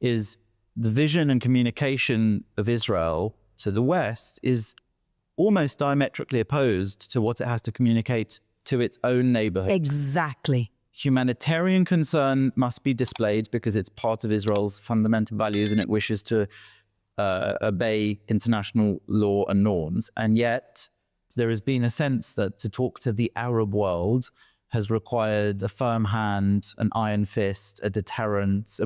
is the vision and communication of Israel to the West is almost diametrically opposed to what it has to communicate to its own neighborhood. Exactly. Humanitarian concern must be displayed because it's part of Israel's fundamental values and it wishes to obey international law and norms. And yet there has been a sense that to talk to the Arab world has required a firm hand, an iron fist, a deterrent,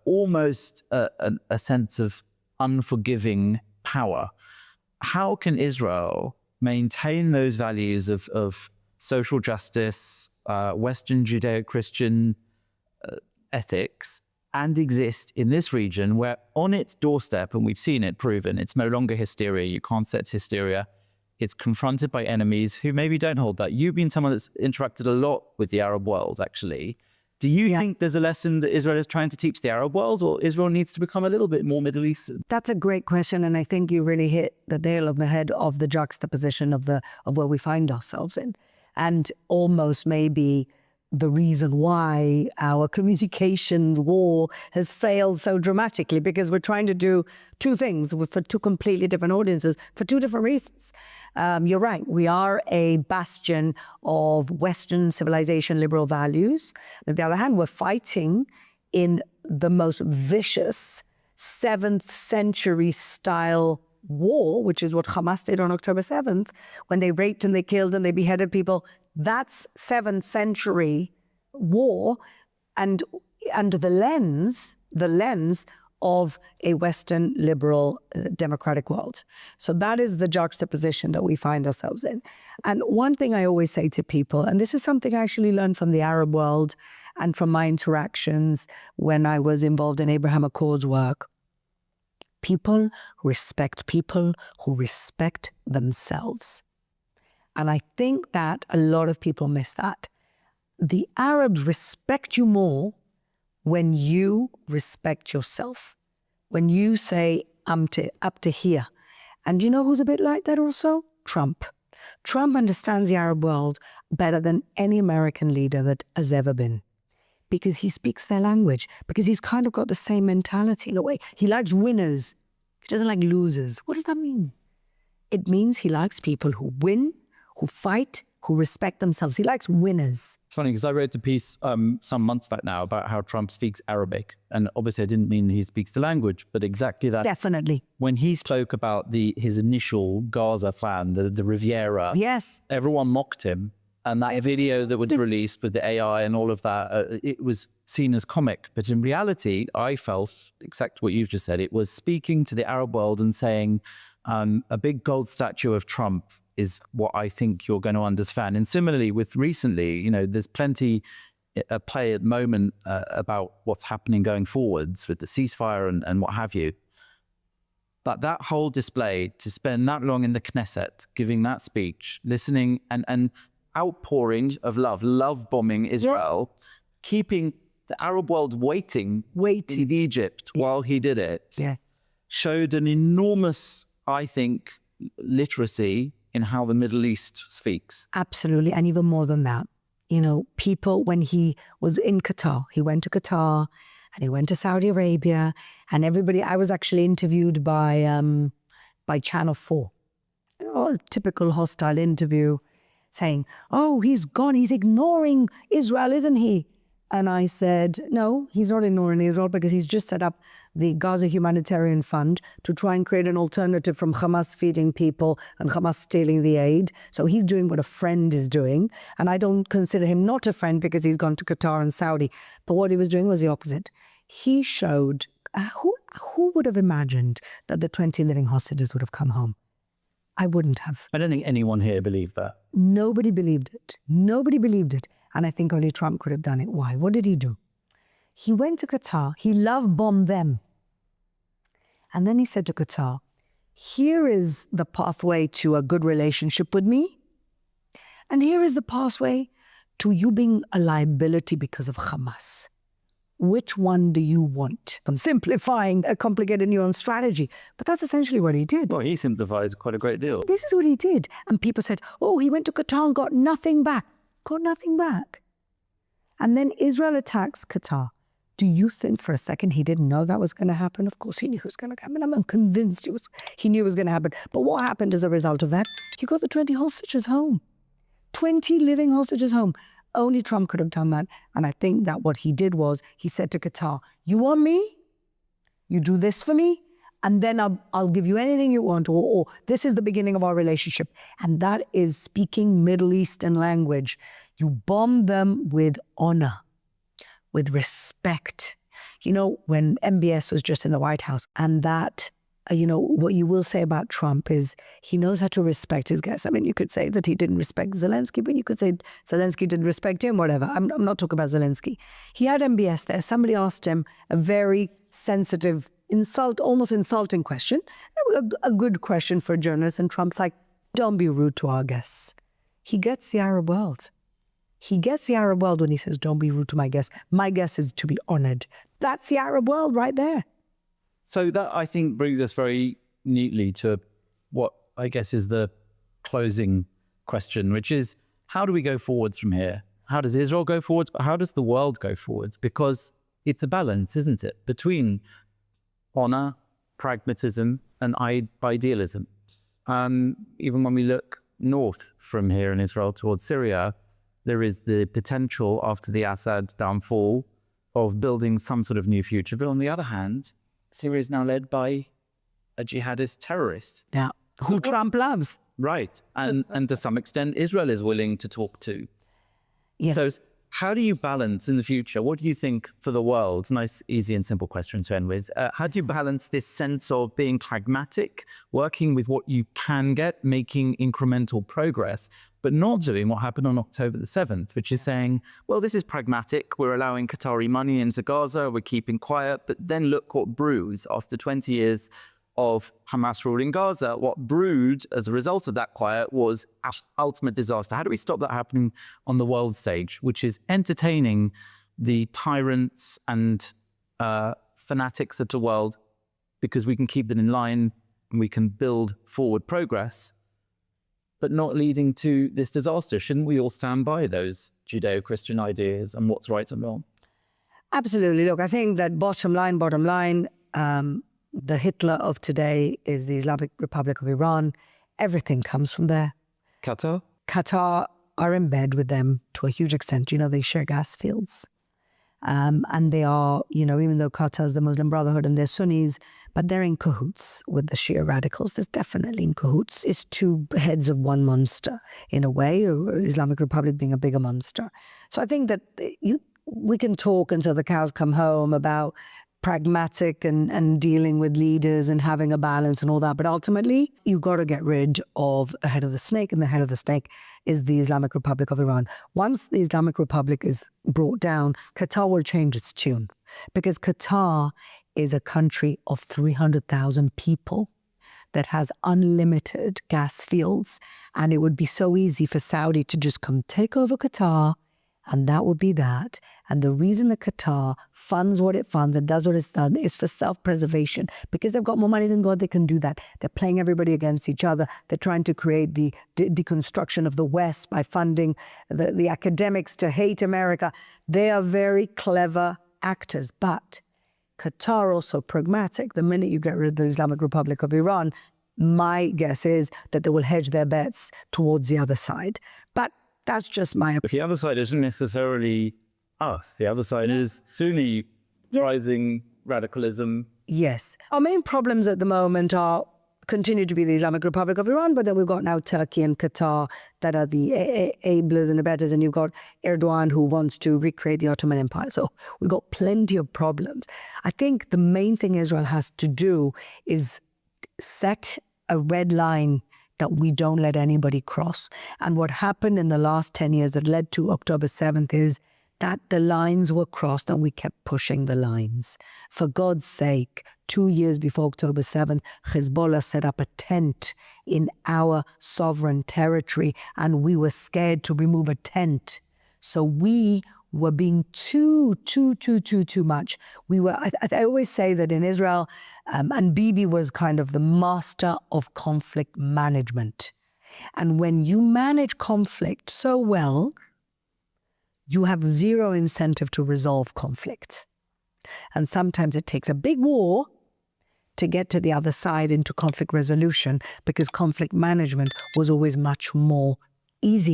almost a sense of unforgiving power. How can Israel maintain those values of social justice, Western Judeo-Christian ethics, and exist in this region where on its doorstep, and we've seen it proven, it's no longer hysteria, you can't say it's hysteria, it's confronted by enemies who maybe don't hold that. You've been someone that's interacted a lot with the Arab world, actually. Do you think there's a lesson that Israel is trying to teach the Arab world, or Israel needs to become a little bit more Middle Eastern? That's a great question, and I think you really hit the nail on the head of the juxtaposition of where we find ourselves in. And almost maybe the reason why our communication war has failed so dramatically, because we're trying to do two things for two completely different audiences for two different reasons. You're right. We are a bastion of Western civilization, liberal values. On the other hand, we're fighting in the most vicious 7th century style war, which is what Hamas did on October 7th, when they raped and they killed and they beheaded people. That's 7th century war, and under the lens of a Western liberal democratic world. So that is the juxtaposition that we find ourselves in. And one thing I always say to people, and this is something I actually learned from the Arab world and from my interactions when I was involved in Abraham Accords work, people respect people who respect themselves. And I think that a lot of people miss that. The Arabs respect you more when you respect yourself. When you say, I'm up to here. And you know who's a bit like that also? Trump. Trump understands the Arab world better than any American leader that has ever been. Because he speaks their language. Because he's kind of got the same mentality in a way. He likes winners. He doesn't like losers. What does that mean? It means he likes people who win, who fight, who respect themselves. He likes winners. It's funny because I wrote a piece some months back now about how Trump speaks Arabic. And obviously I didn't mean he speaks the language, but exactly that. Definitely. When he spoke about his initial Gaza plan, the Riviera, yes, everyone mocked him. And that video that was released with the AI and all of that, it was seen as comic. But in reality, I felt exactly what you've just said. It was speaking to the Arab world and saying a big gold statue of Trump is what I think you're going to understand. And similarly with recently, there's plenty at play at the moment about what's happening going forwards with the ceasefire and what have you. But that whole display, to spend that long in the Knesset, giving that speech, listening and outpouring of love bombing Israel, keeping the Arab world waiting in Egypt while he did it, showed an enormous, I think, literacy in how the Middle East speaks. Absolutely. And even more than that, people, when he was in Qatar, he went to Qatar and he went to Saudi Arabia, and everybody, I was actually interviewed by Channel 4. A typical hostile interview saying, oh, he's gone, he's ignoring Israel, isn't he? And I said, no, he's not ignoring Israel because he's just set up the Gaza Humanitarian Fund to try and create an alternative from Hamas feeding people and Hamas stealing the aid. So he's doing what a friend is doing. And I don't consider him not a friend because he's gone to Qatar and Saudi. But what he was doing was the opposite. He showed, who would have imagined that the 20 living hostages would have come home? I wouldn't have. I don't think anyone here believed that. Nobody believed it. Nobody believed it. And I think only Trump could have done it. Why? What did he do? He went to Qatar. He love bombed them. And then he said to Qatar, here is the pathway to a good relationship with me. And here is the pathway to you being a liability because of Hamas. Which one do you want? I'm simplifying a complicated nuanced strategy. But that's essentially what he did. Well, he simplifies quite a great deal. This is what he did. And people said, oh, he went to Qatar and got nothing back. Got nothing back. And then Israel attacks Qatar. Do you think for a second he didn't know that was going to happen? Of course he knew it was going to happen. I'm convinced he knew it was going to happen. But what happened as a result of that? He got the 20 hostages home. 20 living hostages home. Only Trump could have done that. And I think that what he did was he said to Qatar, you want me? You do this for me? And then I'll give you anything you want, or this is the beginning of our relationship. And that is speaking Middle Eastern language. You bomb them with honor, with respect. You know, when MBS was just in the White House, and that, you know, what you will say about Trump is he knows how to respect his guests. I mean, you could say that he didn't respect Zelensky, but you could say Zelensky didn't respect him, whatever. I'm not talking about Zelensky. He had MBS there. Somebody asked him a very sensitive, almost insulting question, a good question for a journalist. And Trump's like, don't be rude to our guests. He gets the Arab world. He gets the Arab world when he says, don't be rude to my guests. My guest is to be honored. That's the Arab world right there. So that, I think, brings us very neatly to what I guess is the closing question, which is, how do we go forwards from here? How does Israel go forwards? But how does the world go forwards? Because it's a balance, isn't it, between honor, pragmatism, and idealism. Even when we look north from here in Israel towards Syria, there is the potential after the Assad downfall of building some sort of new future. But on the other hand, Syria is now led by a jihadist terrorist. Yeah, who Trump loves. Right. And to some extent, Israel is willing to talk to. Yes. So how do you balance in the future? What do you think for the world? Nice, easy and simple question to end with. How do you balance this sense of being pragmatic, working with what you can get, making incremental progress, but not doing what happened on October the 7th, which is saying, well, this is pragmatic. We're allowing Qatari money into Gaza. We're keeping quiet. But then look what brews after 20 years of Hamas rule in Gaza. What brewed as a result of that quiet was ultimate disaster. How do we stop that happening on the world stage, which is entertaining the tyrants and fanatics of the world, because we can keep them in line and we can build forward progress, but not leading to this disaster? Shouldn't we all stand by those Judeo-Christian ideas and what's right and wrong? Absolutely. Look, I think that bottom line, the Hitler of today is the Islamic Republic of Iran. Everything comes from there. Qatar are in bed with them to a huge extent. You know, they share gas fields. And they are, you know, even though Qatar is the Muslim Brotherhood and they're Sunnis, but they're in cahoots with the Shia radicals. There's definitely in cahoots. It's two heads of one monster, in a way, or Islamic Republic being a bigger monster. So I think that we can talk until the cows come home about pragmatic and dealing with leaders and having a balance and all that. But ultimately, you've got to get rid of the head of the snake, and the head of the snake is the Islamic Republic of Iran. Once the Islamic Republic is brought down, Qatar will change its tune, because Qatar is a country of 300,000 people that has unlimited gas fields. And it would be so easy for Saudi to just come take over Qatar, and that would be that. And the reason that Qatar funds what it funds and does what it's done is for self-preservation. Because they've got more money than God, they can do that. They're playing everybody against each other. They're trying to create the deconstruction of the West by funding the academics to hate America. They are very clever actors. But Qatar also pragmatic. The minute you get rid of the Islamic Republic of Iran, my guess is that they will hedge their bets towards the other side. But that's just my opinion. But the other side isn't necessarily us. The other side is Sunni rising radicalism. Yes. Our main problems at the moment continue to be the Islamic Republic of Iran, but then we've got now Turkey and Qatar that are the ablers and abettors, and you've got Erdogan who wants to recreate the Ottoman Empire. So we've got plenty of problems. I think the main thing Israel has to do is set a red line that we don't let anybody cross. And what happened in the last 10 years that led to October 7th is that the lines were crossed and we kept pushing the lines. For God's sake, 2 years before October 7th, Hezbollah set up a tent in our sovereign territory, and we were scared to remove a tent. So we were being too much. I always say that in Israel, and Bibi was kind of the master of conflict management. And when you manage conflict so well, you have zero incentive to resolve conflict. And sometimes it takes a big war to get to the other side into conflict resolution, because conflict management was always much more easy